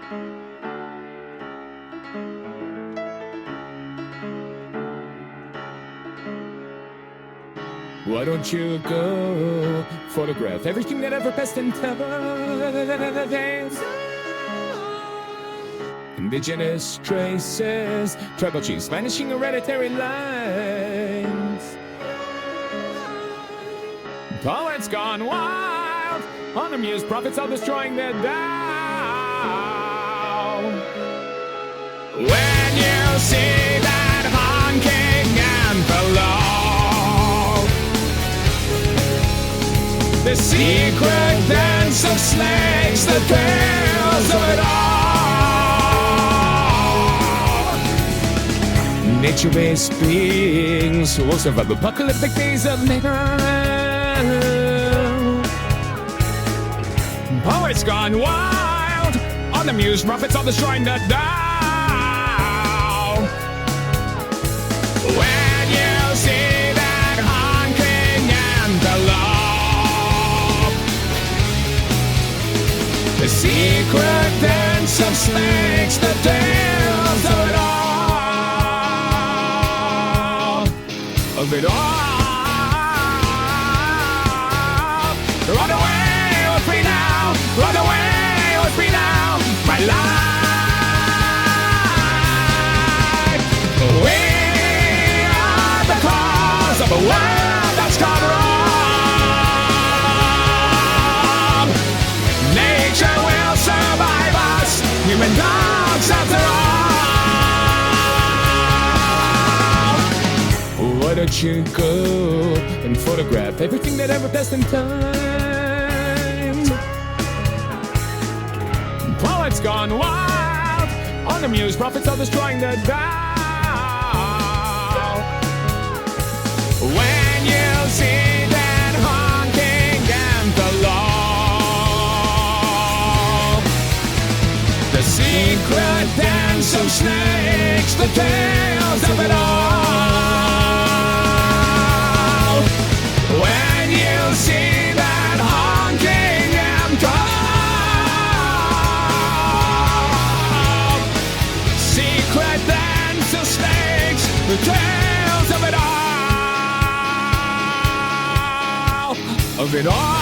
Why don't you go photograph everything that ever passed in time? Indigenous traces, tribal chiefs, vanishing hereditary lines. Poets gone wild, unamused prophets all destroying their Tao. When you see that honking antelope, the secret dance of snakes, the tales of it all. Nature-based beings who will survive apocalyptic days of man. Poets gone wild, unamused prophets all destroying the Tao. When you see that honking antelope, the secret dance of snakes, the tales of it all. Of it all. Run away with me now, run away with me now, my life. We are the cause of a world that's gone wrong. Nature will survive us, human dogs after all. Why don't you go and photograph everything that ever passed in time? Poets gone wild, unamused prophets are destroying the Tao. When you see that honking antelope, the secret dance of snakes, the tales of it all. When you see that honking antelope, secret dance of snakes, the tales of it all. Of it all.